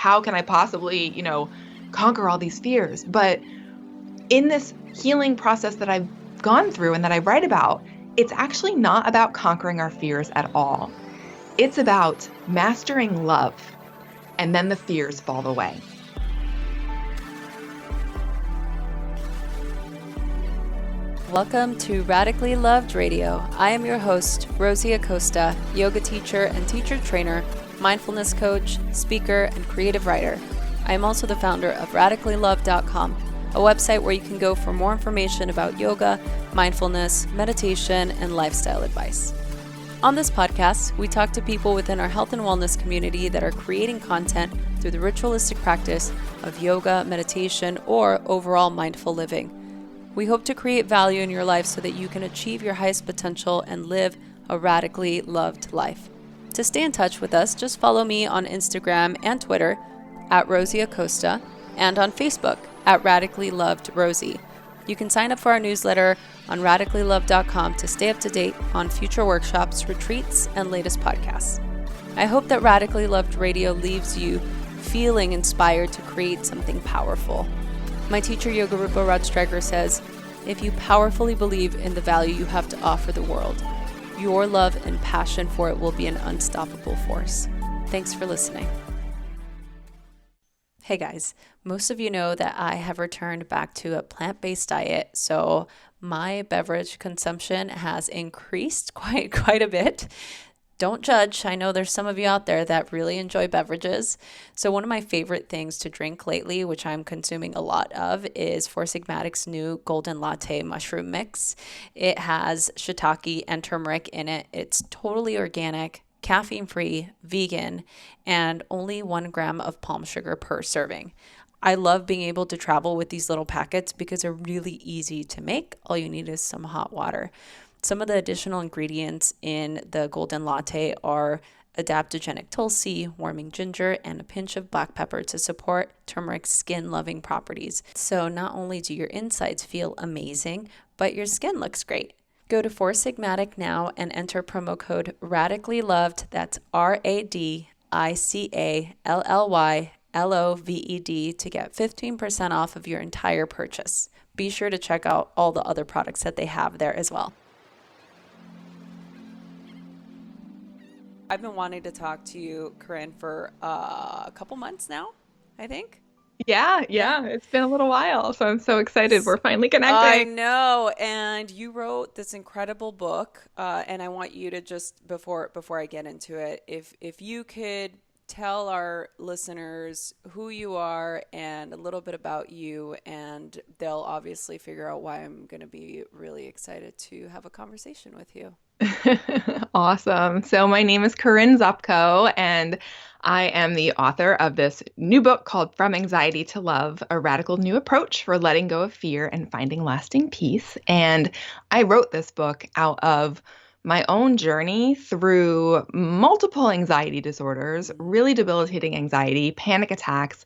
how can I possibly, conquer all these fears? But in this healing process that I've gone through and that I write about, it's actually not about conquering our fears at all. It's about mastering love, and then the fears fall away. Welcome to Radically Loved Radio. I am your host, Rosie Acosta, yoga teacher and teacher trainer, mindfulness coach, speaker, and creative writer. I am also the founder of radicallylove.com, a website where you can go for more information about yoga, mindfulness, meditation, and lifestyle advice. On this podcast, we talk to people within our health and wellness community that are creating content through the ritualistic practice of yoga, meditation, or overall mindful living. We hope to create value in your life so that you can achieve your highest potential and live a radically loved life. To stay in touch with us, just follow me on Instagram and Twitter at Rosie Acosta and on Facebook at Radically Loved Rosie. You can sign up for our newsletter on radicallylove.com to stay up to date on future workshops, retreats, and latest podcasts. I hope that Radically Loved Radio leaves you feeling inspired to create something powerful. My teacher, Yoga Rupa Rajstreger, says, if you powerfully believe in the value you have to offer the world, your love and passion for it will be an unstoppable force. Thanks for listening. Hey guys, most of you know that I have returned back to a plant-based diet, so my beverage consumption has increased quite a bit. Don't judge. I know there's some of you out there that really enjoy beverages. So one of my favorite things to drink lately, which I'm consuming a lot of, is Four Sigmatic's new Golden Latte Mushroom Mix. It has shiitake and turmeric in it. It's totally organic, caffeine-free, vegan, and only 1 gram of palm sugar per serving. I love being able to travel with these little packets because they're really easy to make. All you need is some hot water. Some of the additional ingredients in the Golden Latte are adaptogenic tulsi, warming ginger, and a pinch of black pepper to support turmeric's skin-loving properties. So not only do your insides feel amazing, but your skin looks great. Go to Four Sigmatic now and enter promo code RADICALLYLOVED, that's RADICALLYLOVED, to get 15% off of your entire purchase. Be sure to check out all the other products that they have there as well. I've been wanting to talk to you, Corinne, for a couple months now, I think. Yeah. It's been a little while, so I'm so excited we're finally connecting. I know, and you wrote this incredible book, and I want you to just, before I get into it, if you could tell our listeners who you are and a little bit about you, and they'll obviously figure out why I'm going to be really excited to have a conversation with you. Awesome. So my name is Corinne Zupko, and I am the author of this new book called From Anxiety to Love, a radical new approach for letting go of fear and finding lasting peace. And I wrote this book out of my own journey through multiple anxiety disorders, really debilitating anxiety, panic attacks.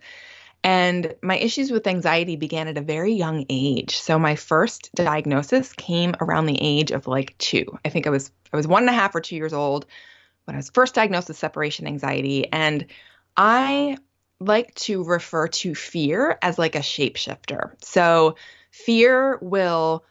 And my issues with anxiety began at a very young age. So my first diagnosis came around the age of 2. I think I was 1.5 or 2 years old when I was first diagnosed with separation anxiety. And I like to refer to fear as like a shapeshifter. So fear will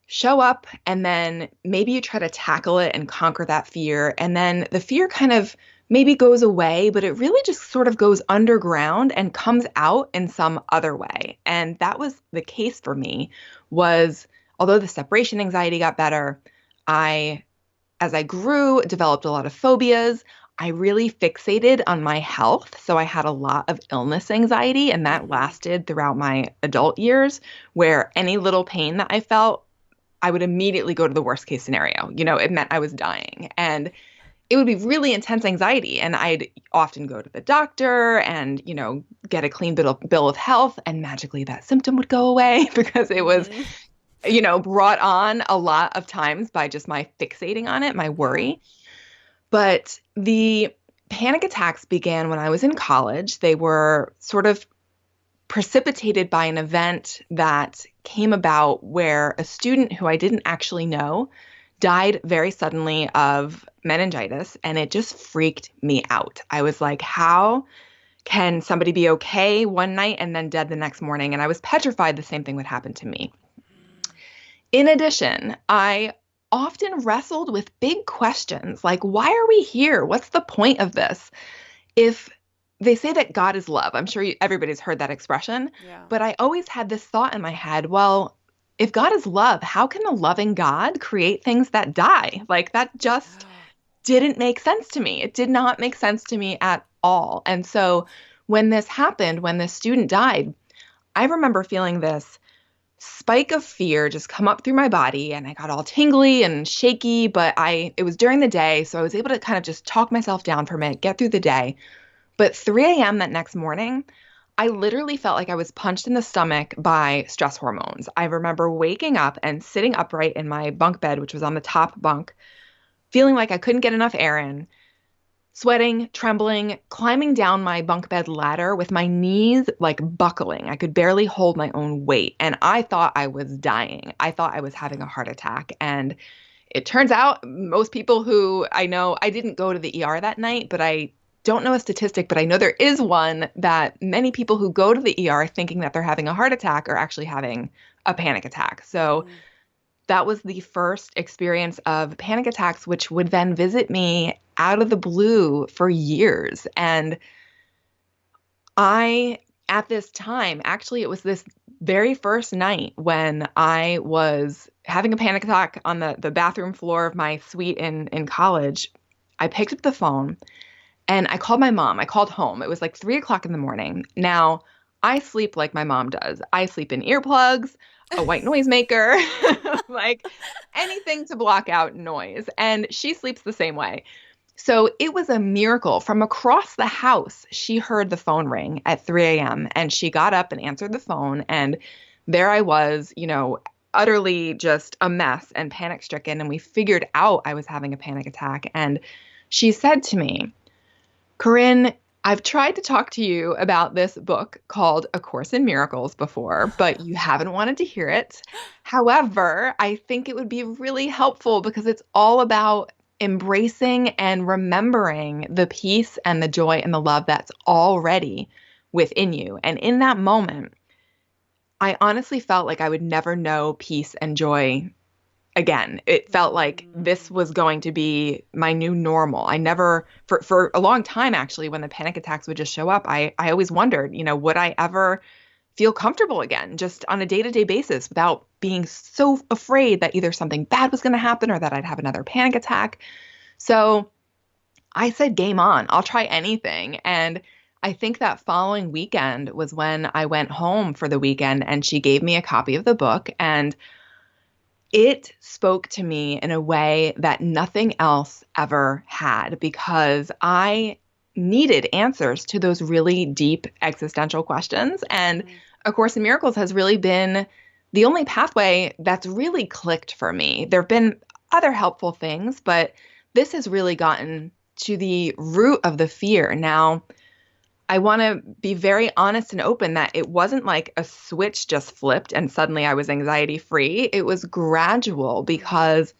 show up, and then maybe you try to tackle it and conquer that fear. And then the fear kind of maybe goes away, but it really just sort of goes underground and comes out in some other way. And that was the case for me. Although the separation anxiety got better, as I grew, developed a lot of phobias. I really fixated on my health. So I had a lot of illness anxiety, and that lasted throughout my adult years, where any little pain that I felt, I would immediately go to the worst case scenario. It meant I was dying. And it would be really intense anxiety. And I'd often go to the doctor and, get a clean bill of health, and magically that symptom would go away because it was, brought on a lot of times by just my fixating on it, my worry. But the panic attacks began when I was in college. They were sort of precipitated by an event that came about where a student who I didn't actually know died very suddenly of meningitis, and it just freaked me out. I was like, how Can somebody be okay one night and then dead the next morning? And I was petrified the same thing would happen to me. In addition, I often wrestled with big questions like, why are we here? What's the point of this? If they say that God is love, I'm sure everybody's heard that expression, Yeah. but I always had this thought in my head, well, if God is love, how can a loving God create things that die? Like that just didn't make sense to me. It did not make sense to me at all. And so when this happened, when this student died, I remember feeling this spike of fear just come up through my body, and I got all tingly and shaky, but it was during the day, so I was able to kind of just talk myself down for a minute, get through the day. But 3 a.m. that next morning, I literally felt like I was punched in the stomach by stress hormones. I remember waking up and sitting upright in my bunk bed, which was on the top bunk, feeling like I couldn't get enough air in, sweating, trembling, climbing down my bunk bed ladder with my knees like buckling. I could barely hold my own weight. And I thought I was dying. I thought I was having a heart attack. And it turns out most people who I know, I didn't go to the ER that night, but I don't know a statistic, but I know there is one that many people who go to the ER thinking that they're having a heart attack are actually having a panic attack. So that was the first experience of panic attacks, which would then visit me out of the blue for years. And at this time, actually, it was this very first night when I was having a panic attack on the bathroom floor of my suite in college. I picked up the phone and I called my mom. I called home. It was like 3 o'clock in the morning. Now, I sleep like my mom does. I sleep in earplugs, a white noisemaker, like anything to block out noise. And she sleeps the same way. So it was a miracle. From across the house, she heard the phone ring at 3 a.m. and she got up and answered the phone. And there I was, utterly just a mess and panic stricken. And we figured out I was having a panic attack. And she said to me, Corinne, I've tried to talk to you about this book called A Course in Miracles before, but you haven't wanted to hear it. However, I think it would be really helpful because it's all about embracing and remembering the peace and the joy and the love that's already within you. And in that moment, I honestly felt like I would never know peace and joy again. It felt like this was going to be my new normal. I never, for a long time, actually, when the panic attacks would just show up, I always wondered, would I ever feel comfortable again, just on a day-to-day basis without being so afraid that either something bad was going to happen or that I'd have another panic attack. So I said, game on, I'll try anything. And I think that following weekend was when I went home for the weekend and she gave me a copy of the book, and it spoke to me in a way that nothing else ever had, because I needed answers to those really deep existential questions. And A Course in Miracles has really been the only pathway that's really clicked for me. There have been other helpful things, but this has really gotten to the root of the fear. Now, I want to be very honest and open that it wasn't like a switch just flipped and suddenly I was anxiety free. It was gradual because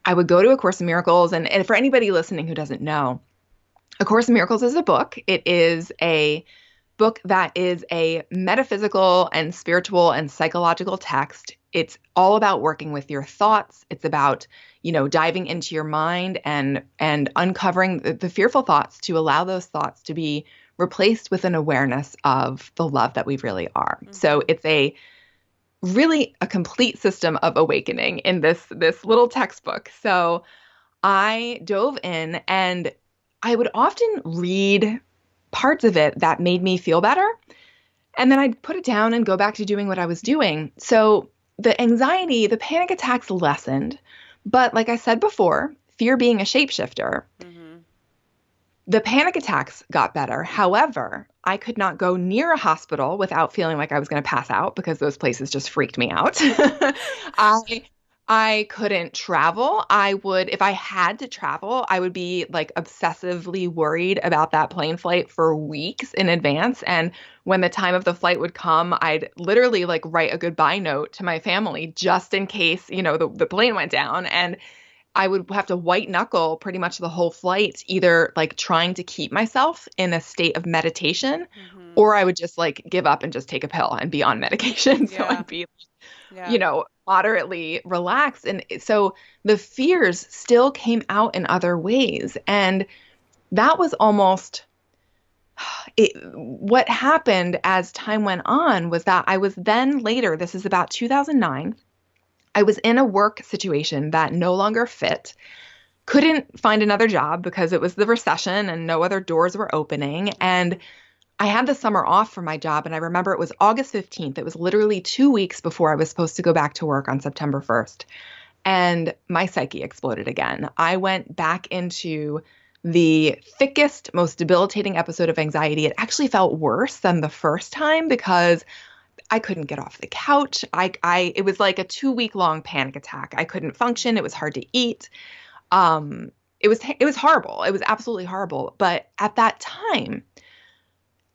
I would go to A Course in Miracles. And for anybody listening who doesn't know, A Course in Miracles is a book. It is a book that is a metaphysical and spiritual and psychological text. It's all about working with your thoughts. It's about, diving into your mind and uncovering the fearful thoughts to allow those thoughts to be replaced with an awareness of the love that we really are. So it's really a complete system of awakening in this little textbook. So I dove in, and I would often read parts of it that made me feel better, and then I'd put it down and go back to doing what I was doing. So the anxiety, the panic attacks lessened, but like I said before, fear being a shapeshifter, the panic attacks got better. However, I could not go near a hospital without feeling like I was going to pass out because those places just freaked me out. I couldn't travel. If I had to travel, I would be like obsessively worried about that plane flight for weeks in advance. And when the time of the flight would come, I'd literally write a goodbye note to my family just in case, the plane went down. And I would have to white knuckle pretty much the whole flight, either like trying to keep myself in a state of meditation, Mm-hmm. or I would just like give up and just take a pill and be on medication. So Yeah. I'd be, Yeah. moderately relaxed. And so the fears still came out in other ways. And that was almost what happened as time went on was that I was then later, this is about 2009, I was in a work situation that no longer fit, couldn't find another job because it was the recession and no other doors were opening. And Mm-hmm. I had the summer off from my job. And I remember it was August 15th. It was literally 2 weeks before I was supposed to go back to work on September 1st. And my psyche exploded again. I went back into the thickest, most debilitating episode of anxiety. It actually felt worse than the first time because I couldn't get off the couch. It was like a 2 week long panic attack. I couldn't function. It was hard to eat. Um, it was horrible. It was absolutely horrible. But at that time,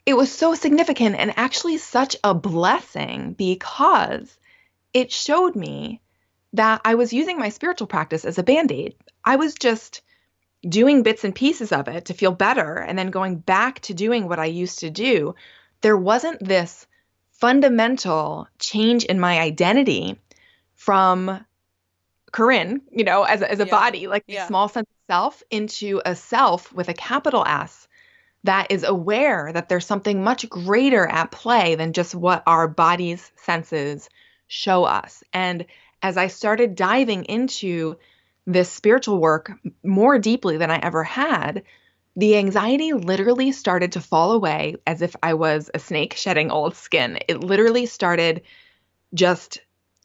it was so significant and actually such a blessing because it showed me that I was using my spiritual practice as a band-aid. I was just doing bits and pieces of it to feel better and then going back to doing what I used to do. There wasn't this fundamental change in my identity from Corinne, as a Yeah. body, like this Yeah. small sense of self into a self with a capital S that is aware that there's something much greater at play than just what our body's senses show us. And as I started diving into this spiritual work more deeply than I ever had, the anxiety literally started to fall away as if I was a snake shedding old skin. It literally started just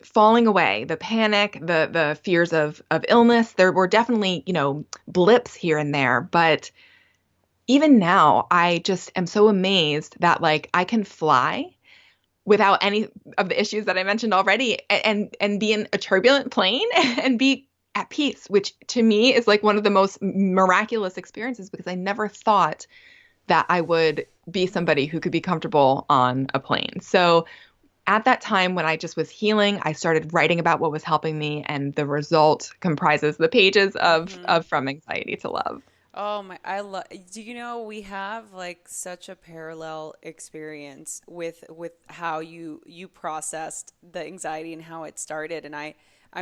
falling away. The panic, the fears of illness, there were definitely, blips here and there, but even now, I just am so amazed that like I can fly without any of the issues that I mentioned already and be in a turbulent plane and be at peace, which to me is like one of the most miraculous experiences because I never thought that I would be somebody who could be comfortable on a plane. So at that time when I just was healing, I started writing about what was helping me, and the result comprises the pages of Mm-hmm. of From Anxiety to Love. Oh my, I love, do you know, we have like such a parallel experience with how you processed the anxiety and how it started. And I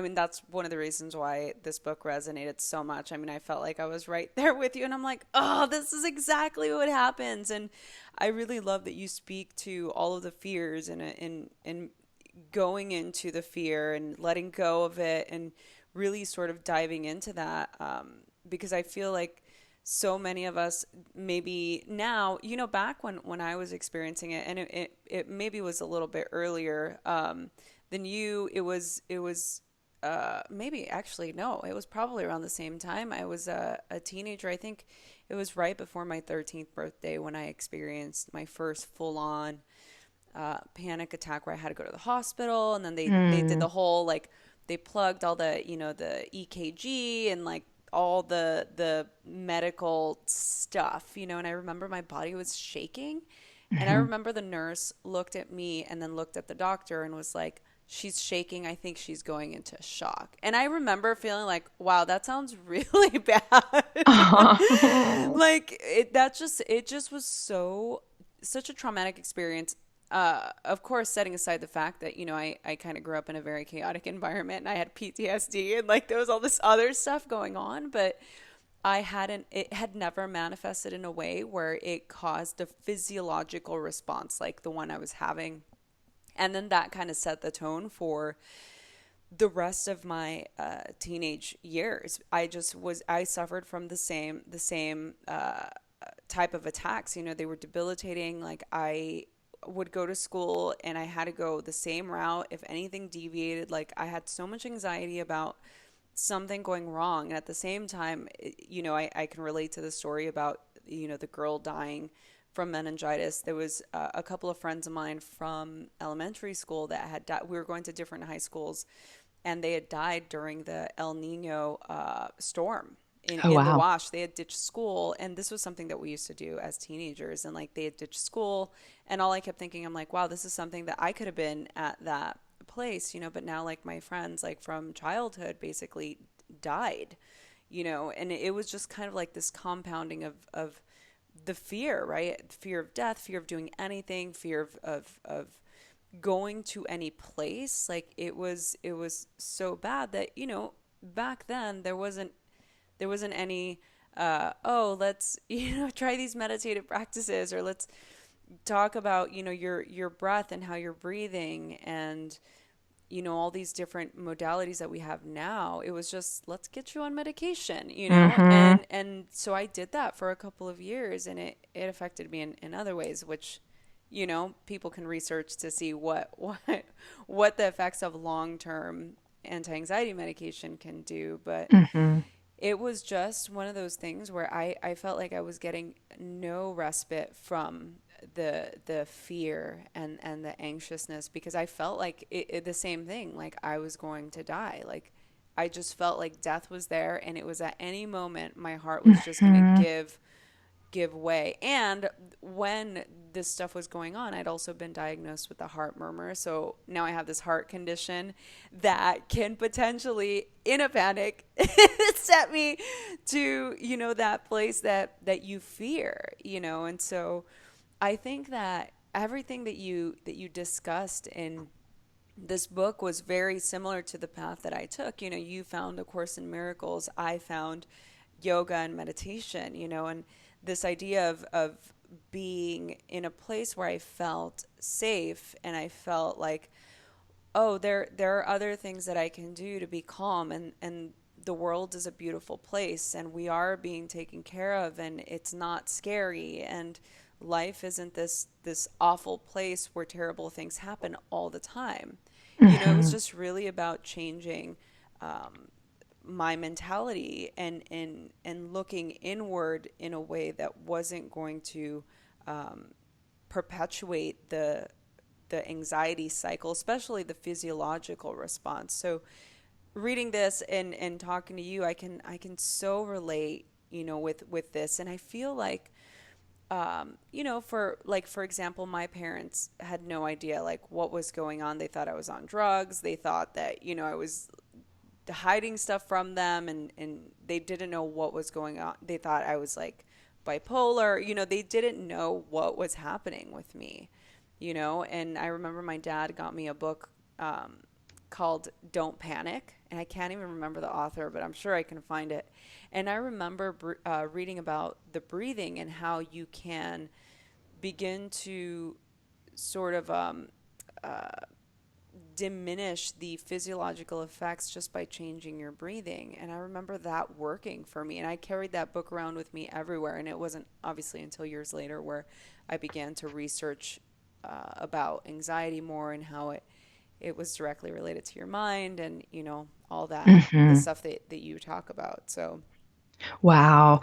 mean, that's one of the reasons why this book resonated so much. I mean, I felt like I was right there with you, and I'm like, oh, this is exactly what happens. And I really love that you speak to all of the fears and going into the fear and letting go of it and really sort of diving into that. Because I feel like so many of us maybe now, back when I was experiencing it, and it maybe was a little bit earlier than you. It was maybe actually no, it was probably around the same time. I was a teenager. I think it was right before my 13th birthday when I experienced my first full on panic attack where I had to go to the hospital, and then they did Mm. the whole like they plugged all the the EKG and like all the medical stuff, and I remember my body was shaking, and I Mhm. remember the nurse looked at me and then looked at the doctor and was like, she's shaking, I think she's going into shock. And I remember feeling like, wow, that sounds really bad. Oh. Like it just was such a traumatic experience. Of course, setting aside the fact that, I kind of grew up in a very chaotic environment and I had PTSD and like there was all this other stuff going on, but it had never manifested in a way where it caused a physiological response like the one I was having. And then that kind of set the tone for the rest of my teenage years. I suffered from the same type of attacks. They were debilitating. Like I would go to school and I had to go the same route. If anything deviated, like I had so much anxiety about something going wrong. And at the same time, I can relate to the story about, the girl dying from meningitis. There was a couple of friends of mine from elementary school that had died. We were going to different high schools, and they had died during the El Nino storm Oh, in the wow. wash. They had ditched school, and this was something that we used to do as teenagers. And like they had ditched school, and all I kept thinking, I'm like, wow, this is something that I could have been at that place, But now, like my friends, like from childhood, basically died, and it was just kind of like this compounding of the fear, right? Fear of death, fear of doing anything, fear of going to any place. Like it was so bad that, back then there wasn't any oh, let's, try these meditative practices, or let's talk about, your breath and how you're breathing, and all these different modalities that we have now. It was just, let's get you on medication, Mm-hmm. and so I did that for a couple of years, and it affected me in other ways, which, people can research to see what the effects of long-term anti-anxiety medication can do. But Mm-hmm. it was just one of those things where I felt like I was getting no respite from the fear and the anxiousness, because I felt like the same thing, like I was going to die. Like I just felt like death was there, and it was at any moment my heart was just going to Mm-hmm. give way. And when this stuff was going on, I'd also been diagnosed with a heart murmur. So now I have this heart condition that can potentially, in a panic, set me to, that place that you fear, And so I think that everything that you discussed in this book was very similar to the path that I took. You found A Course in Miracles, I found yoga and meditation, and this idea of being in a place where I felt safe, and I felt like, oh, there are other things that I can do to be calm, and the world is a beautiful place, and we are being taken care of, and it's not scary, and life isn't this awful place where terrible things happen all the time. It was Mm-hmm. just really about changing my mentality, and looking inward in a way that wasn't going to perpetuate the anxiety cycle, especially the physiological response. So reading this and talking to you, I can so relate, with this. And I feel like, for example, my parents had no idea like what was going on. They thought I was on drugs. They thought that, I was hiding stuff from them, and they didn't know what was going on. They thought I was like bipolar. They didn't know what was happening with me, and I remember my dad got me a book called Don't Panic, and I can't even remember the author, but I'm sure I can find it. And I remember reading about the breathing and how you can begin to sort of diminish the physiological effects just by changing your breathing. And I remember that working for me. And I carried that book around with me everywhere. And it wasn't obviously until years later where I began to research about anxiety more, and how it was directly related to your mind, and, all that, the Mm-hmm. stuff that you talk about. So, Wow.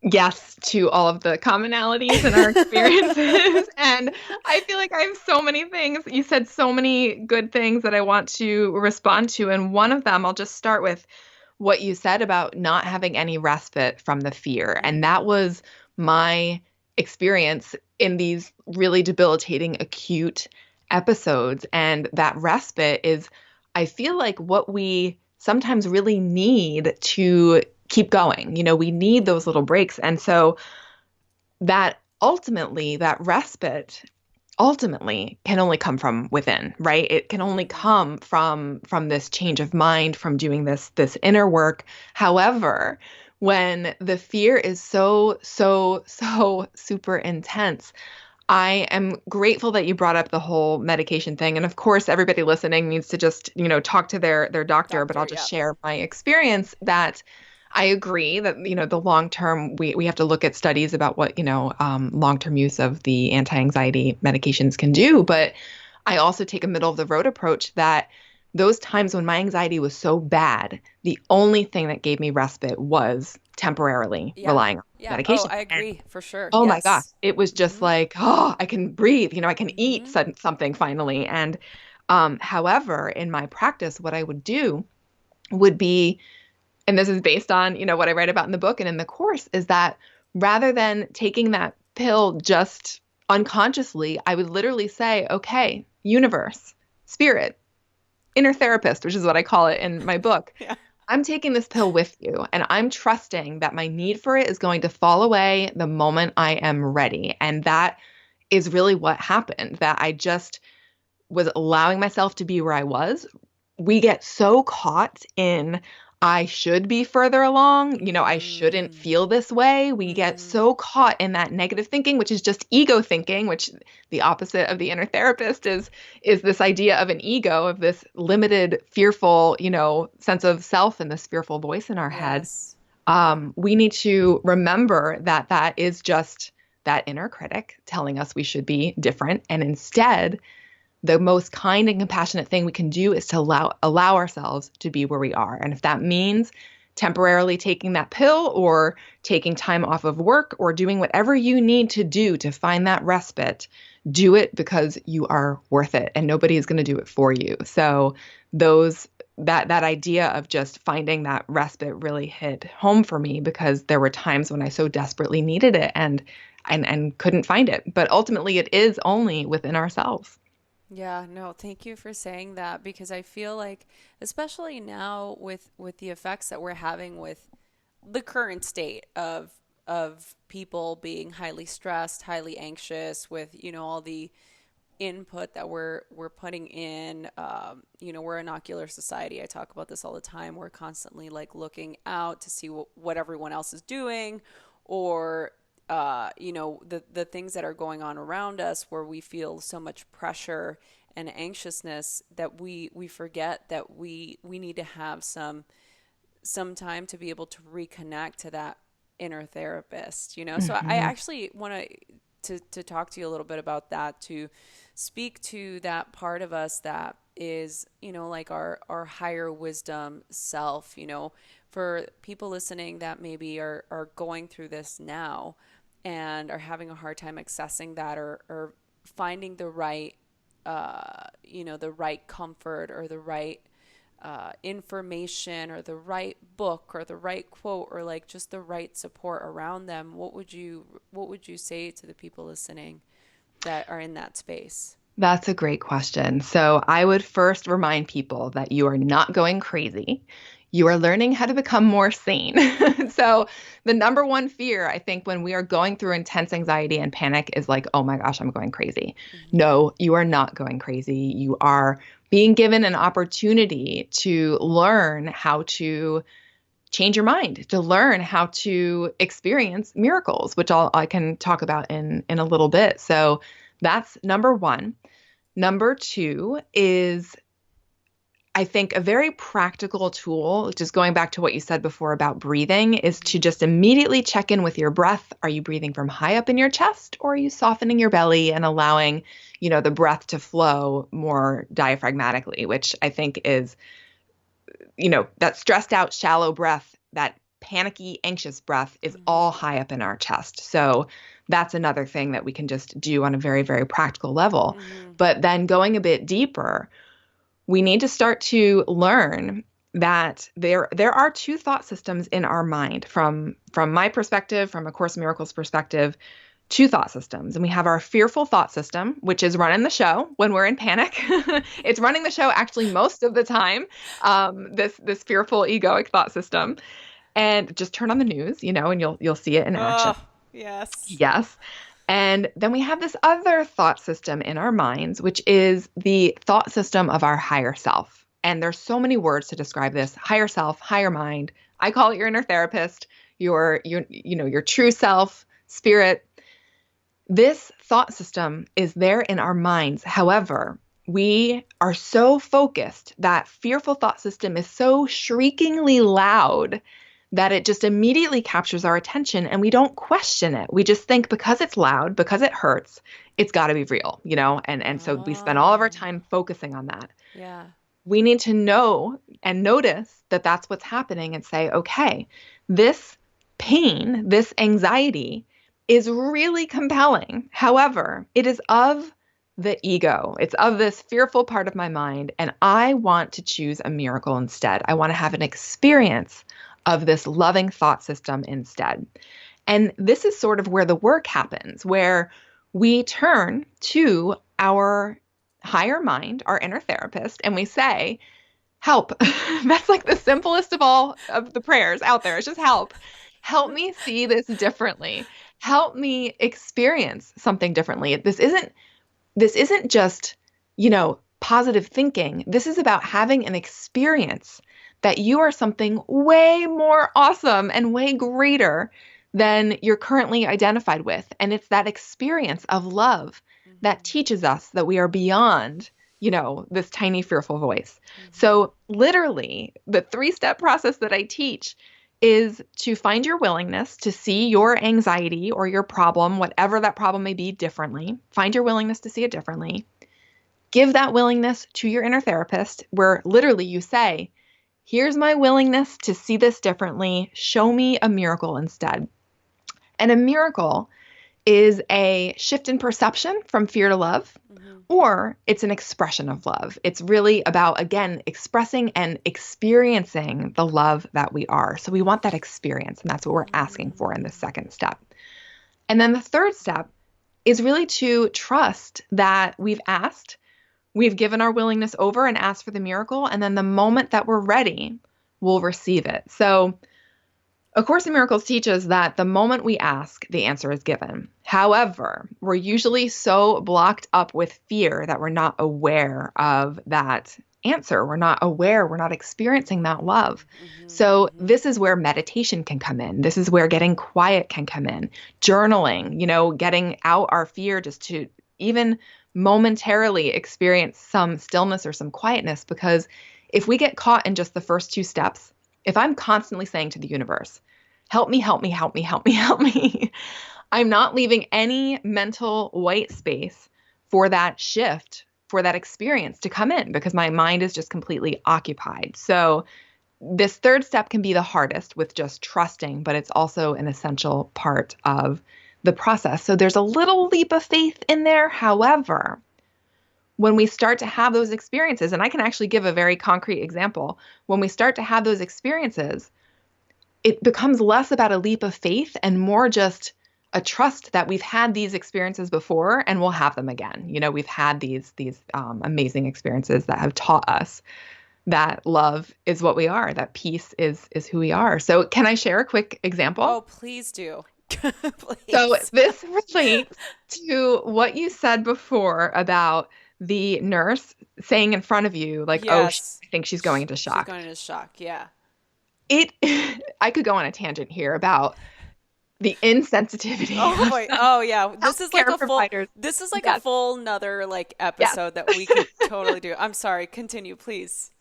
Yes to all of the commonalities in our experiences. And I feel like I have so many things. You said so many good things that I want to respond to. And one of them, I'll just start with what you said about not having any respite from the fear. And that was my experience in these really debilitating acute episodes. And that respite is, I feel like, what we sometimes really need to keep going. We need those little breaks. And so that respite ultimately can only come from within, right? It can only mm-hmm. come from this change of mind, from doing this inner work. However, when the fear is so super intense, I am grateful that you brought up the whole medication thing. And of course, everybody listening needs to just, talk to their doctor, but I'll Doctor, just yeah. share my experience that I agree that, the long term, we have to look at studies about what, long term use of the anti anxiety medications can do. But I also take a middle of the road approach that those times when my anxiety was so bad, the only thing that gave me respite was temporarily Yeah. relying on Yeah. Oh, medication. I And agree for sure. oh my gosh, Yes. it was just Mm-hmm. like, oh, I can breathe, I can eat Mm-hmm. something finally. And however, in my practice, what I would do would be, and this is based on, what I write about in the book and in the course, is that rather than taking that pill just unconsciously, I would literally say, okay, universe, spirit, inner therapist, which is what I call it in my book. Yeah. I'm taking this pill with you, and I'm trusting that my need for it is going to fall away the moment I am ready. And that is really what happened, that I just was allowing myself to be where I was. We get so caught in, I should be further along, I shouldn't Mm, feel this way. We get mm, so caught in that negative thinking, which is just ego thinking, which the opposite of the inner therapist is this idea of an ego, of this limited, fearful, sense of self and this fearful voice in our head. yes. We need to remember that that is just that inner critic telling us we should be different. And instead, the most kind and compassionate thing we can do is to allow ourselves to be where we are. And if that means temporarily taking that pill or taking time off of work or doing whatever you need to do to find that respite, do it because you are worth it and nobody is going to do it for you. So those that idea of just finding that respite really hit home for me because there were times when I so desperately needed it and couldn't find it. But ultimately it is only within ourselves. Yeah, no, thank you for saying that because I feel like, especially now with the effects that we're having with the current state of people being highly stressed, highly anxious, with all the input that we're putting in. We're an ocular society. I talk about this all the time. We're constantly like looking out to see what everyone else is doing, or the things that are going on around us, where we feel so much pressure and anxiousness that we forget that we need to have some time to be able to reconnect to that inner therapist. So I Mhm. actually want to talk to you a little bit about that, to speak to that part of us that is, like our higher wisdom self, for people listening that maybe are going through this now and are having a hard time accessing that, or finding the right, the right comfort, or the right information, or the right book, or the right quote, or like just the right support around them. What would you say to the people listening that are in that space? That's a great question. So I would first remind people that you are not going crazy. You are learning how to become more sane. So the number one fear, I think, when we are going through intense anxiety and panic is like, oh my gosh, I'm going crazy. Mm-hmm. No, you are not going crazy. You are being given an opportunity to learn how to change your mind, to learn how to experience miracles, which I can talk about in a little bit. So that's number one. Number two is, I think, a very practical tool, just going back to what you said before about breathing, is to Mm-hmm. just immediately check in with your breath. Are you breathing from high up in your chest, or are you softening your belly and allowing, the breath to flow more diaphragmatically, which I think is, that stressed out, shallow breath, that panicky, anxious breath is Mm-hmm. all high up in our chest. So that's another thing that we can just do on a very, very practical level. Mm-hmm. But then going a bit deeper, we need to start to learn that there are two thought systems in our mind. From my perspective, from A Course in Miracles perspective, two thought systems. And we have our fearful thought system, which is running the show when we're in panic. It's running the show actually most of the time. This fearful egoic thought system. And just turn on the news, and you'll see it in action. Oh, yes. Yes. And then we have this other thought system in our minds, which is the thought system of our higher self. And there's so many words to describe this: higher self, higher mind. I call it your inner therapist, your true self, spirit. This thought system is there in our minds. However, we are so focused, that fearful thought system is so shriekingly loud that it just immediately captures our attention and we don't question it. We just think because it's loud, because it hurts, it's got to be real. And so we spend all of our Oh, time focusing on that. yeah. We need to know and notice that that's what's happening and say, okay, this pain, this anxiety is really compelling. However, it is of the ego. It's of this fearful part of my mind. And I want to choose a miracle instead. I want to have an experience of this loving thought system instead. And this is sort of where the work happens, where we turn to our higher mind, our inner therapist, and we say, help. That's like the simplest of all of the prayers out there. It's just help. Help me see this differently. Help me experience something differently. This isn't just, positive thinking. This is about having an experience that you are something way more awesome and way greater than you're currently identified with. And it's that experience of love that teaches us that we are beyond, this tiny fearful voice. So literally, the 3-step process that I teach is to find your willingness to see your anxiety or your problem, whatever that problem may be, differently. Find your willingness to see it differently. Give that willingness to your inner therapist, where literally you say, here's my willingness to see this differently. Show me a miracle instead. And a miracle is a shift in perception from fear to love, or it's an expression of love. It's really about, again, expressing and experiencing the love that we are. So we want that experience, and that's what we're asking for in the second step. And then the third step is really to trust that we've asked, we've given our willingness over and asked for the miracle, and then the moment that we're ready, we'll receive it. So A Course in Miracles teaches that the moment we ask, the answer is given. However, we're usually so blocked up with fear that we're not aware of that answer. We're not aware, we're not experiencing that love. So this is where meditation can come in. This is where getting quiet can come in. Journaling, getting out our fear just to even momentarily experience some stillness or some quietness. Because if we get caught in just the first 2 steps, if I'm constantly saying to the universe, help me, help me, help me, help me, help me, I'm not leaving any mental white space for that shift, for that experience to come in, because my mind is just completely occupied. So this third step can be the hardest with just trusting, but it's also an essential part of the process. So there's a little leap of faith in there. However, when we start to have those experiences, and I can actually give a very concrete example, when we start to have those experiences, it becomes less about a leap of faith and more just a trust that we've had these experiences before and we'll have them again. We've had these amazing experiences that have taught us that love is what we are, that peace is who we are. So can I share a quick example? Oh, please do. Please. So this relates to what you said before about the nurse saying in front of you, like, Yes. I think she's going into shock. She's going into shock, yeah. I could go on a tangent here about the insensitivity. Oh boy. Oh yeah. This is like a full providers. This is like Yes. a full nother episode that we could totally do. I'm sorry. Continue, please.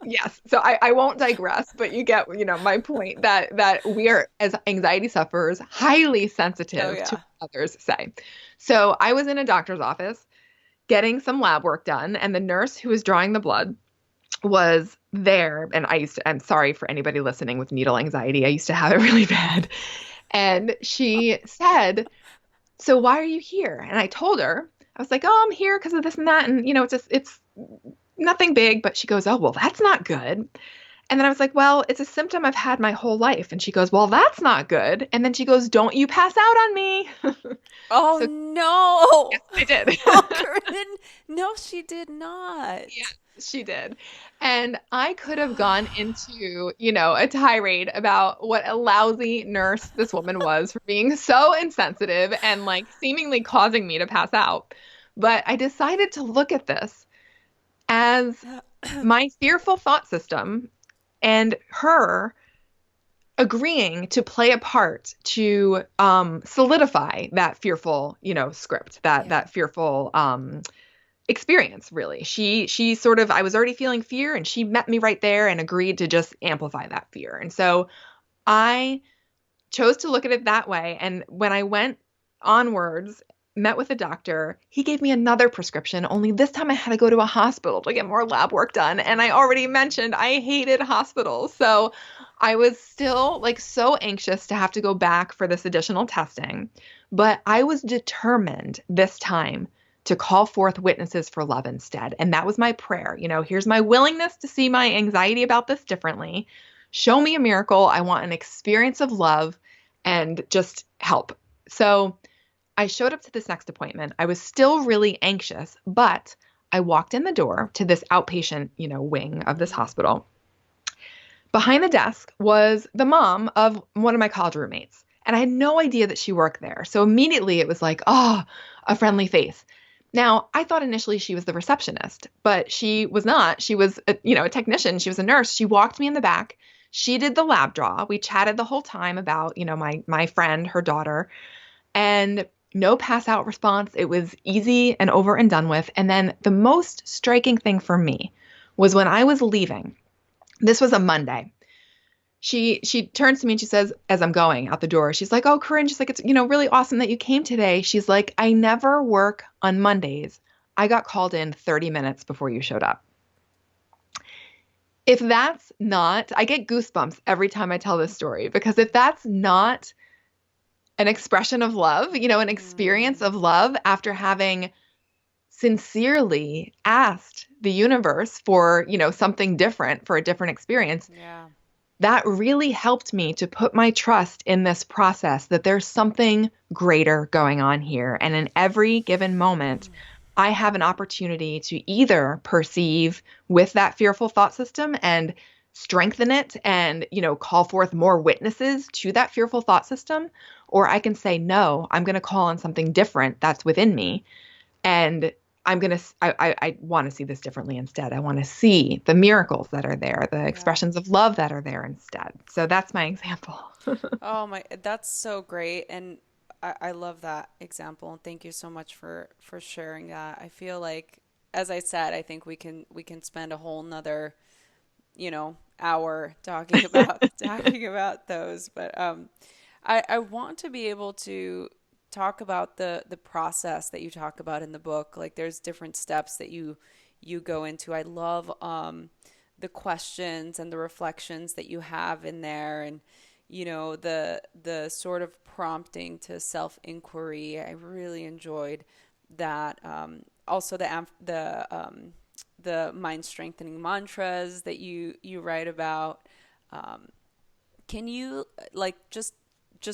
Yes. So I won't digress, but you get, my point that we are, as anxiety sufferers, highly sensitive to what others say. So I was in a doctor's office getting some lab work done, and the nurse who was drawing the blood was there. And I'm sorry for anybody listening with needle anxiety. I used to have it really bad. And she said, so why are you here? And I told her, I was like, oh, I'm here because of this and that. And, it's nothing big. But she goes, oh, well, that's not good. And then I was like, well, it's a symptom I've had my whole life. And she goes, well, that's not good. And then she goes, don't you pass out on me. Oh, no. Yes, I did. Corinne, no, she did not. Yeah, she did. And I could have gone into, a tirade about what a lousy nurse this woman was for being so insensitive and seemingly causing me to pass out. But I decided to look at this as my fearful thought system and her agreeing to play a part to solidify that fearful, script, that fearful experience, really. She sort of, I was already feeling fear, and she met me right there and agreed to just amplify that fear. And so I chose to look at it that way. And when I went onwards, met with a doctor, he gave me another prescription, only this time I had to go to a hospital to get more lab work done. And I already mentioned I hated hospitals. So I was still so anxious to have to go back for this additional testing. But I was determined this time to call forth witnesses for love instead. And that was my prayer. Here's my willingness to see my anxiety about this differently. Show me a miracle. I want an experience of love and just help. So I showed up to this next appointment. I was still really anxious, but I walked in the door to this outpatient, wing of this Mm. hospital. Behind the desk was the mom of one of my college roommates. And I had no idea that she worked there. So immediately it was like, oh, a friendly face. Now, I thought initially she was the receptionist, but she was not. She was a technician. She was a nurse. She walked me in the back. She did the lab draw. We chatted the whole time about, my friend, her daughter, and no pass out response. It was easy and over and done with. And then the most striking thing for me was when I was leaving. This was a Monday. She turns to me and she says, as I'm going out the door, she's like, "Oh, Corinne," she's like, "it's really awesome that you came today." She's like, "I never work on Mondays. I got called in 30 minutes before you showed up." If that's not, I get goosebumps every time I tell this story, because if that's not an expression of love, an experience Mm. of love after having sincerely asked the universe for, something different, for a different experience, Yeah. that really helped me to put my trust in this process, that there's something greater going on here. And in every given moment, I have an opportunity to either perceive with that fearful thought system and strengthen it and, call forth more witnesses to that fearful thought system, or I can say, no, I'm going to call on something different that's within me. And I want to see this differently instead. I want to see the miracles that are there, the Yeah. expressions of love that are there instead. So that's my example. Oh my, that's so great. And I love that example. And thank you so much for sharing that. I feel like, as I said, I think we can spend a whole nother, hour talking about talking about those. But I want to be able to talk about the process that you talk about in the book. Like there's different steps that you go into. I love the questions and the reflections that you have in there, and the sort of prompting to self inquiry. I really enjoyed that. Also the mind strengthening mantras that you write about. Um, can you like just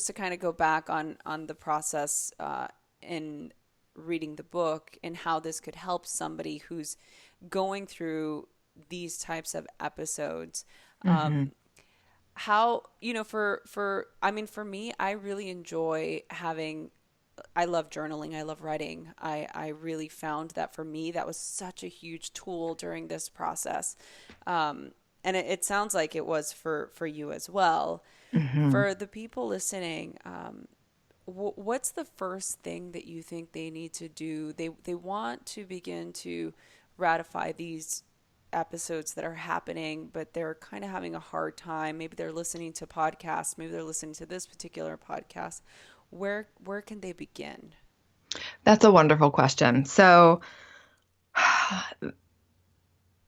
to kind of go back on the process in reading the book and how this could help somebody who's going through these types of episodes? Hmm. How, for I mean, for me, I really enjoy having, I love journaling, I love writing. I really found that for me that was such a huge tool during this process. And it sounds like it was for you as well. Hmm. For the people listening, what's the first thing that you think they need to do? They want to begin to ratify these episodes that are happening, but they're kind of having a hard time. Maybe they're listening to podcasts. Maybe they're listening to this particular podcast. Where can they begin? That's a wonderful question. So,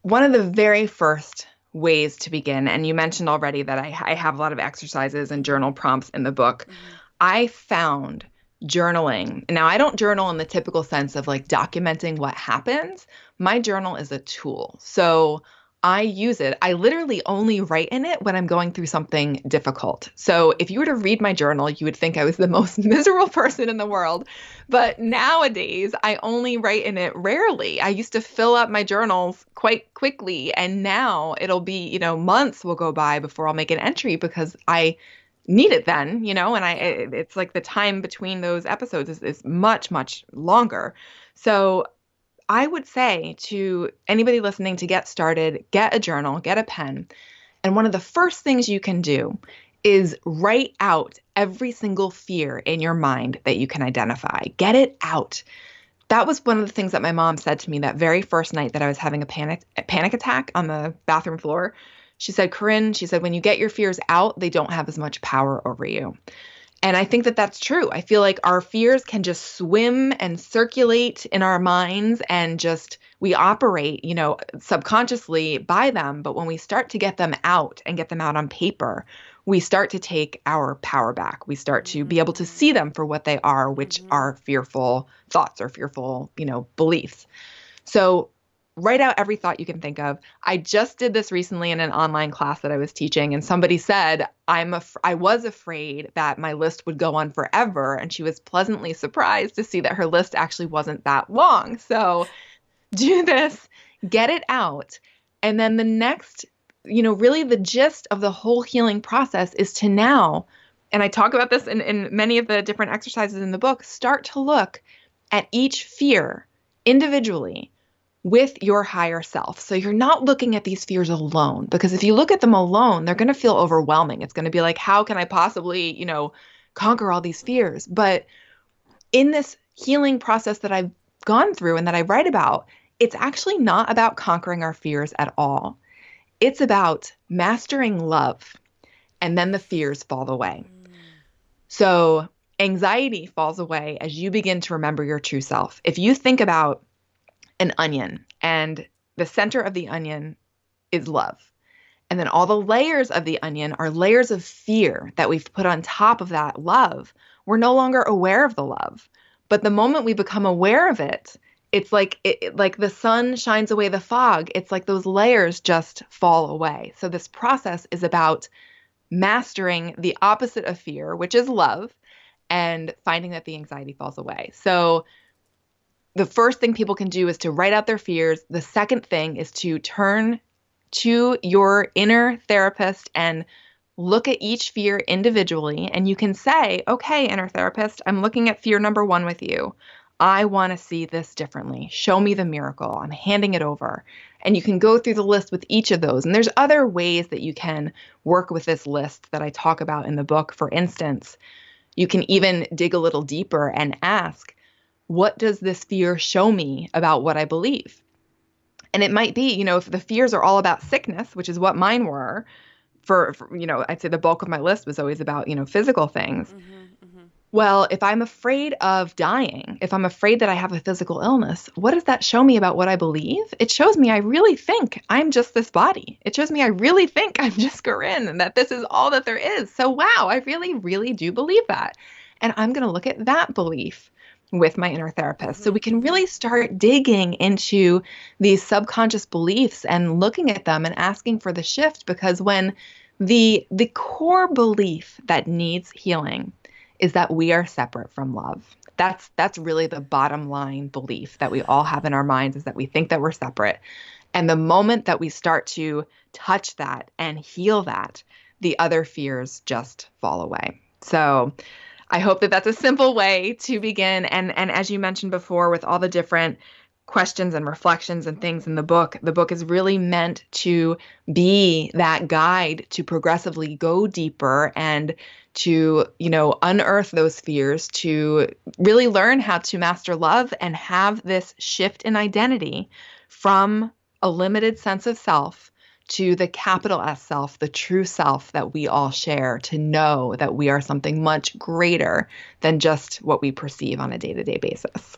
one of the very first ways to begin, and you mentioned already that I have a lot of exercises and Mm-hmm. journal prompts in the book. Mm-hmm. I found journaling. Now, I don't journal in the typical sense of like documenting what happens. My journal is a tool. So I use it. I literally only write in it when I'm going through something difficult. So if you were to read my journal, you would think I was the most miserable person in the world. But nowadays, I only write in it rarely. I used to fill up my journals quite quickly, and now it'll be, months will go by before I'll make an entry because I need it then, and Yeah. it's like the time between those episodes is much, much longer. So I would say to anybody listening to get started, get a journal, get a pen. And one of the first things you can do is write out every single fear in your mind that you can identify. Get it out. That was one of the things that my mom said to me that very first night that I was having a panic attack on the bathroom floor. She said, "Corinne," she said, "when you get your fears out, they don't have as much power over you." And I think that that's true. I feel like our fears can just swim and circulate in our minds, and just we operate, subconsciously by them. But when we start to get them out and get them out on paper, we start to take our power back. We start to be able to see Mm-hmm. them for what they are, which Mm-hmm. are fearful thoughts or fearful, beliefs. So write out every thought you can think of. I just did this recently in an online class that I was teaching, and somebody said, I was afraid that my list would go on forever, and she was pleasantly surprised to see that her list actually wasn't that long. So do this, get it out. And then the next, really the gist of the whole healing process is to now, and I talk about this in many of the different exercises in the book, start to look at each fear individually with your higher self. So you're not looking at these fears alone, because if you look at them alone, they're going to feel overwhelming. It's going to be like, how can I possibly, conquer all these fears? But in this healing process that I've gone through and that I write about, it's actually not about conquering our fears at all. It's about mastering love, and then the fears fall away. So anxiety falls away as you begin to remember your true self. If you think about an onion, and the center of the onion is love, and then all the layers of the onion are layers of fear that we've put on top of that love, we're no longer aware of the love. But the moment we become aware of it, it's like like the sun shines away the fog. It's like those layers just fall away. So this process is about mastering the opposite of fear, which is love, and finding that the anxiety falls away. So the first thing people can do is to write out their fears. The second thing is to turn to your inner therapist and look at each fear individually. And you can say, okay, inner therapist, I'm looking at fear number 1 with you. I want to see this differently. Show me the miracle. I'm handing it over. And you can go through the list with each of those. And there's other ways that you can work with this list that I talk about in the book. For instance, you can even dig a little deeper and ask, what does this fear show me about what I believe? And it might be, if the fears are all about sickness, which is what mine were, for I'd say the bulk of my list was always about, physical things. Well, if I'm afraid of dying, if I'm afraid that I have a physical illness, what does that show me about what I believe? It shows me I really think I'm just this body. It shows me I really think I'm just Corinne and that this is all that there is. So, wow, I really, really do believe that. And I'm going to look at that belief with my inner therapist. So we can really start digging into these subconscious beliefs and looking at them and asking for the shift, because when the core belief that needs healing is that we are separate from love. That's really the bottom line belief that we all have in our minds, is that we think that we're separate. And the moment that we start to touch that and heal that, the other fears just fall away. So I hope that that's a simple way to begin. And as you mentioned before, with all the different questions and reflections and things in the book is really meant to be that guide to progressively go deeper and to, unearth those fears, to really learn how to master love and have this shift in identity from a limited sense of self to the capital S self, the true self that we all share, to know that we are something much greater than just what we perceive on a day-to-day basis.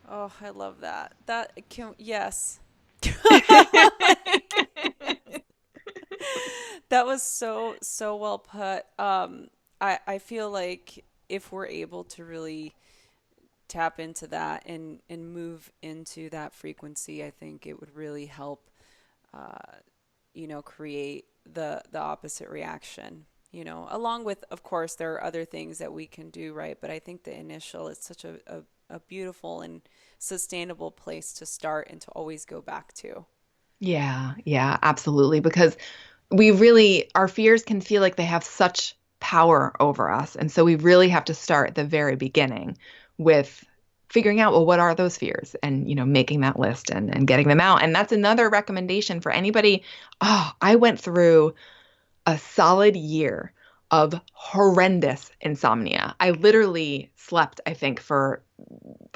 Oh, I love that. Yes. That was so well put. I feel like if we're able to really tap into that and move into that frequency, I think it would really help, create the opposite reaction, along with, of course, there are other things that we can do, right? But I think the initial is such a beautiful and sustainable place to start and to always go back to. Yeah, absolutely. Because our fears can feel like they have such power over us. And so we really have to start at the very beginning with figuring out, well, what are those fears? And, making that list and getting them out. And that's another recommendation for anybody. Oh, I went through a solid year of horrendous insomnia. I literally slept, I think, for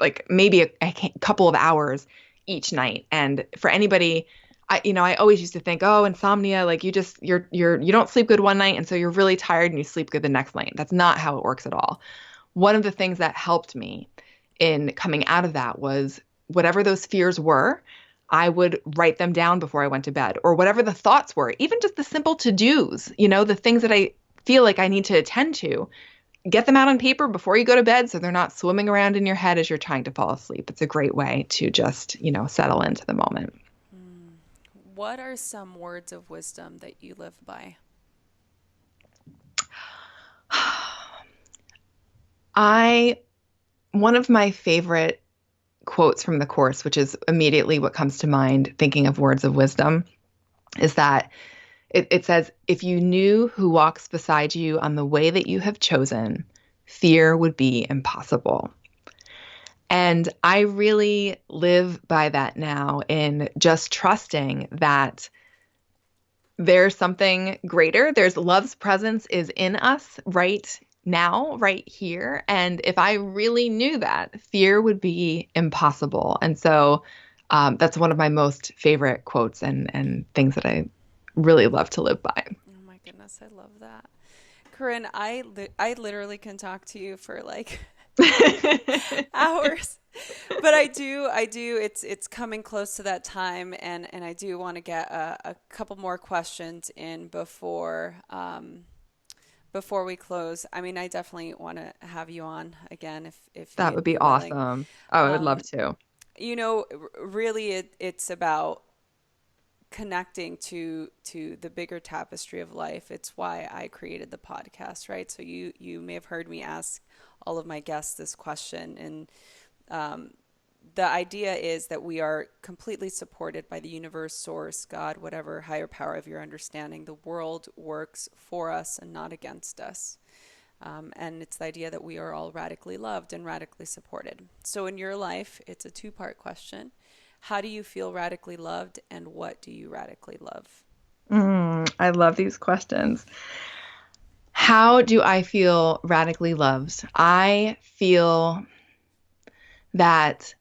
like maybe a couple of hours each night. And for anybody, I always used to think, oh, insomnia, like you don't sleep good one night, and so you're really tired and you sleep good the next night. That's not how it works at all. One of the things that helped me in coming out of that was whatever those fears were, I would write them down before I went to bed, or whatever the thoughts were, even just the simple to-dos, the things that I feel like I need to attend to. Get them out on paper before you go to bed so they're not swimming around in your head as you're trying to fall asleep. It's a great way to just, settle into the moment. What are some words of wisdom that you live by? One of my favorite quotes from the Course, which is immediately what comes to mind thinking of words of wisdom, is that it says, if you knew who walks beside you on the way that you have chosen, fear would be impossible. And I really live by that now in just trusting that there's something greater. There's love's presence is in us right now, right here. And if I really knew that, fear would be impossible. And so that's one of my most favorite quotes and things that I really love to live by. Oh my goodness, I love that. Corinne, I literally can talk to you for like hours. But I do, it's coming close to that time, and I do want to get a couple more questions in before we close. I mean, I definitely want to have you on again if That you'd would be be willing. awesome. Oh, I would love Um, to. Really it's about connecting to the bigger tapestry of life. It's why I created the podcast, right? So you may have heard me ask all of my guests this question, and the idea is that we are completely supported by the universe, source, God, whatever higher power of your understanding. The world works for us and not against us. And it's the idea that we are all radically loved and radically supported. So in your life, it's a two-part question. How do you feel radically loved, and what do you radically love? I love these questions. How do I feel radically loved? I feel that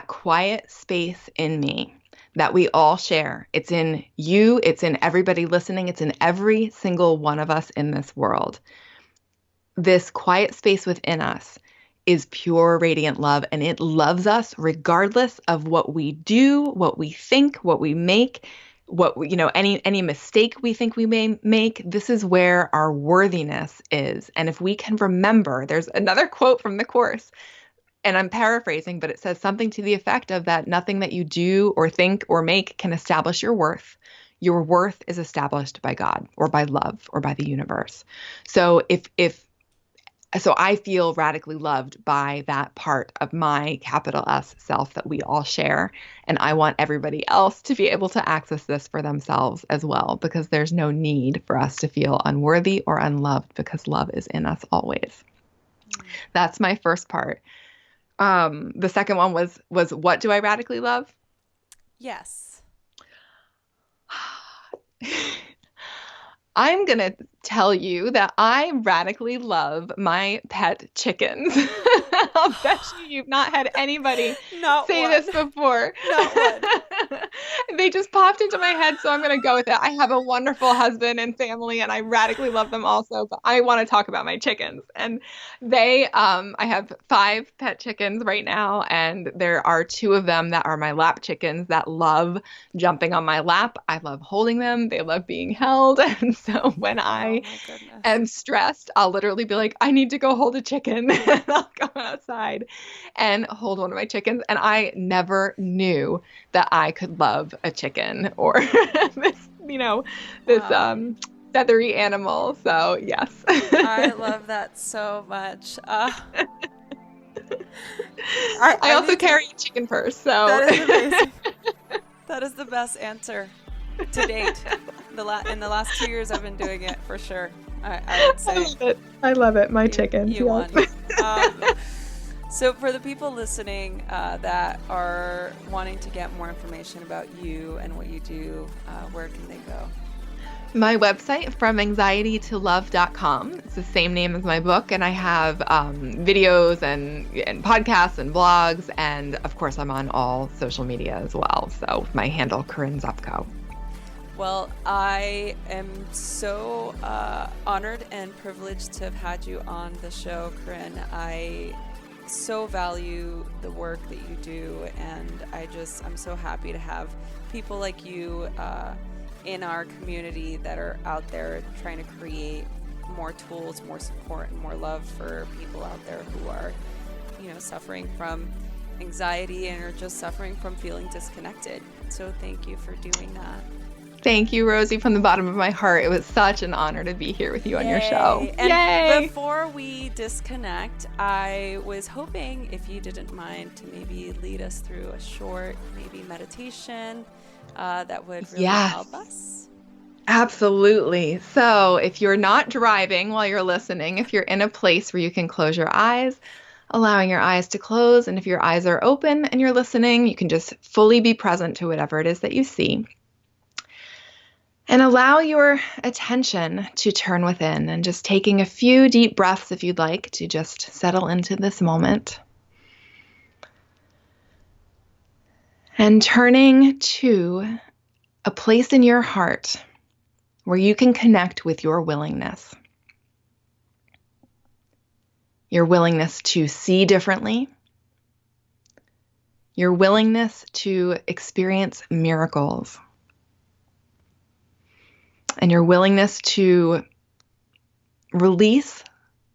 quiet space in me that we all share. It's in you, it's in everybody listening, it's in every single one of us in this world. This quiet space within us is pure radiant love, and it loves us regardless of what we do, what we think, what we make, any mistake we think we may make. This is where our worthiness is. And if we can remember, there's another quote from the Course, and I'm paraphrasing, but it says something to the effect of that nothing that you do or think or make can establish your worth. Your worth is established by God or by love or by the universe. So so I feel radically loved by that part of my capital S self that we all share. And I want everybody else to be able to access this for themselves as well, because there's no need for us to feel unworthy or unloved, because love is in us always. That's my first part. The second one was what do I radically love? Yes. I'm going to tell you that I radically love my pet chickens. I'll bet you've not had anybody say this before. Not one. They just popped into my head, so I'm going to go with it. I have a wonderful husband and family, and I radically love them also, but I want to talk about my chickens. And I have 5 pet chickens right now, and there are 2 of them that are my lap chickens that love jumping on my lap. I love holding them. They love being held. And so when I am stressed, I'll literally be like, I need to go hold a chicken. And I'll go outside and hold one of my chickens. And I never knew that I could love a chicken or this feathery animal. So yes. I love that so much. I also carry a chicken purse. So that is amazing. That is the best answer to date. In the last 2 years I've been doing it, for sure. I would say. I love it. My chickens. You won. So for the people listening that are wanting to get more information about you and what you do, where can they go? My website, FromAnxietyToLove.com. It's the same name as my book, and I have videos and podcasts and blogs, and of course I'm on all social media as well. So my handle, Corinne Zupko. Well, I am so honored and privileged to have had you on the show, Corinne. I so value the work that you do, and I'm so happy to have people like you in our community that are out there trying to create more tools, more support, and more love for people out there who are, suffering from anxiety and are just suffering from feeling disconnected. So thank you for doing that. Thank you, Rosie, from the bottom of my heart. It was such an honor to be here with you on your show. And Yay! before we disconnect, I was hoping, if you didn't mind, to maybe lead us through a short, maybe meditation that would really help us. Absolutely. So if you're not driving while you're listening, if you're in a place where you can close your eyes, allowing your eyes to close, and if your eyes are open and you're listening, you can just fully be present to whatever it is that you see. And allow your attention to turn within, and just taking a few deep breaths if you'd like to just settle into this moment. And turning to a place in your heart where you can connect with your willingness. Your willingness to see differently. Your willingness to experience miracles. And your willingness to release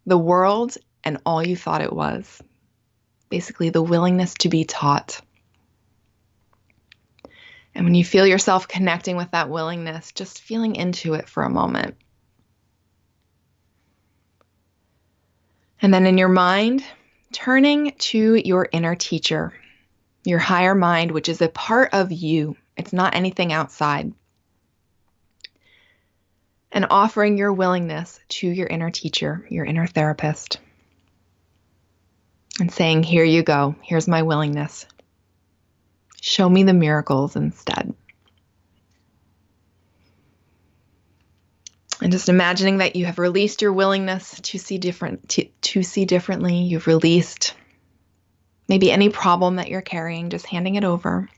the world and all you thought it was. Basically, the willingness to be taught. And when you feel yourself connecting with that willingness, just feeling into it for a moment. And then in your mind, turning to your inner teacher, your higher mind, which is a part of you. It's not anything outside. And offering your willingness to your inner teacher, your inner therapist. And saying, here you go. Here's my willingness. Show me the miracles instead. And just imagining that you have released your willingness to see differently. You've released maybe any problem that you're carrying, just handing it over.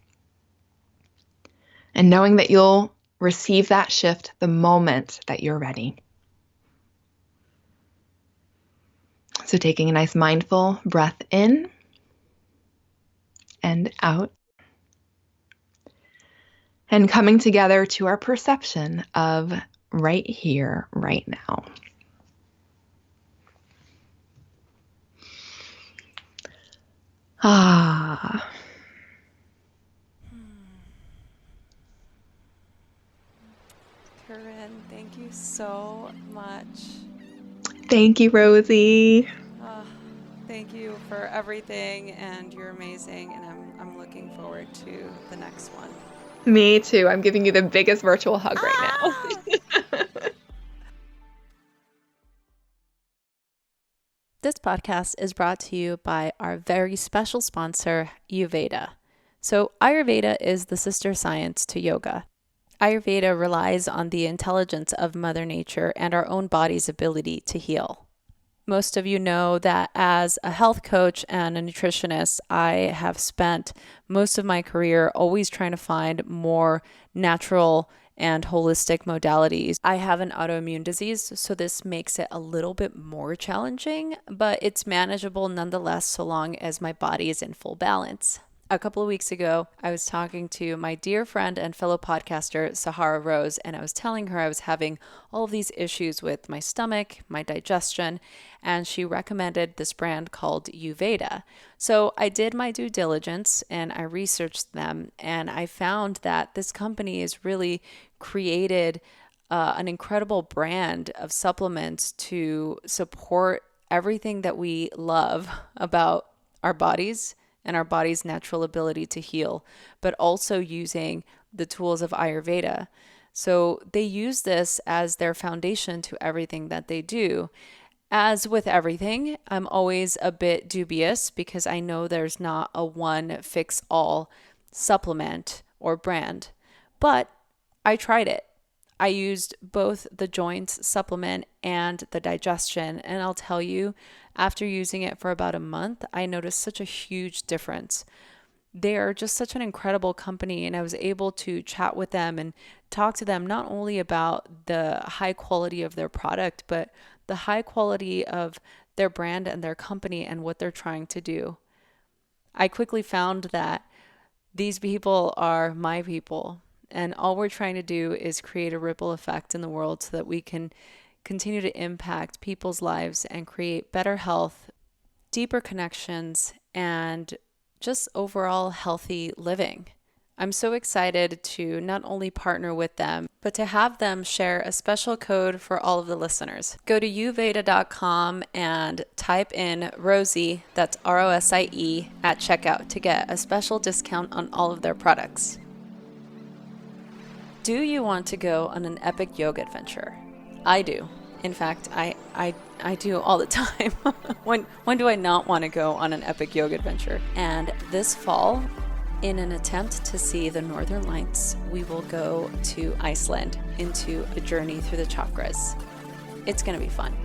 And knowing that you'll receive that shift the moment that you're ready. So taking a nice mindful breath in and out. And coming together to our perception of right here, right now. Ah. Corinne, thank you so much. Thank you, Rosie. Thank you for everything, and you're amazing, and I'm looking forward to the next one. Me too. I'm giving you the biggest virtual hug right now. This podcast is brought to you by our very special sponsor, Ayurveda. So Ayurveda is the sister science to yoga. Ayurveda relies on the intelligence of Mother Nature and our own body's ability to heal. Most of you know that as a health coach and a nutritionist, I have spent most of my career always trying to find more natural and holistic modalities. I have an autoimmune disease, so this makes it a little bit more challenging, but it's manageable nonetheless so long as my body is in full balance. A couple of weeks ago, I was talking to my dear friend and fellow podcaster, Sahara Rose, and I was telling her I was having all of these issues with my stomach, my digestion, and she recommended this brand called Ayurveda. So I did my due diligence and I researched them, and I found that this company has really created an incredible brand of supplements to support everything that we love about our bodies and our body's natural ability to heal, but also using the tools of Ayurveda. So they use this as their foundation to everything that they do. As with everything, I'm always a bit dubious because I know there's not a one fix all supplement or brand, but I tried it. I used both the joints supplement and the digestion, and I'll tell you, after using it for about a month, I noticed such a huge difference. They are just such an incredible company, and I was able to chat with them and talk to them not only about the high quality of their product, but the high quality of their brand and their company and what they're trying to do. I quickly found that these people are my people. And all we're trying to do is create a ripple effect in the world so that we can continue to impact people's lives and create better health, deeper connections, and just overall healthy living. I'm so excited to not only partner with them, but to have them share a special code for all of the listeners. Go to uveda.com and type in Rosie, that's Rosie, at checkout to get a special discount on all of their products. Do you want to go on an epic yoga adventure? I do. In fact, I do all the time. When do I not want to go on an epic yoga adventure? And this fall, in an attempt to see the Northern Lights, we will go to Iceland into a journey through the chakras. It's going to be fun.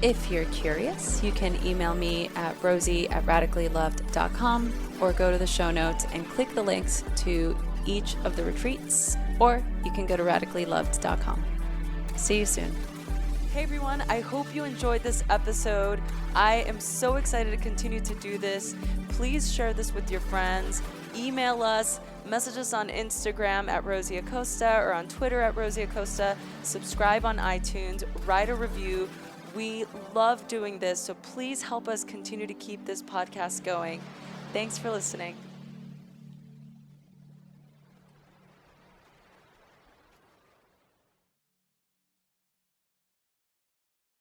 If you're curious, you can email me at rosie@radicallyloved.com or go to the show notes and click the links to each of the retreats, or you can go to radicallyloved.com. See you soon. Hey everyone, I hope you enjoyed this episode. I am so excited to continue to do this. Please share this with your friends. Email us, message us on Instagram at Rosie Acosta or on Twitter at Rosie Acosta. Subscribe on iTunes, write a review. We love doing this, so please help us continue to keep this podcast going. Thanks for listening.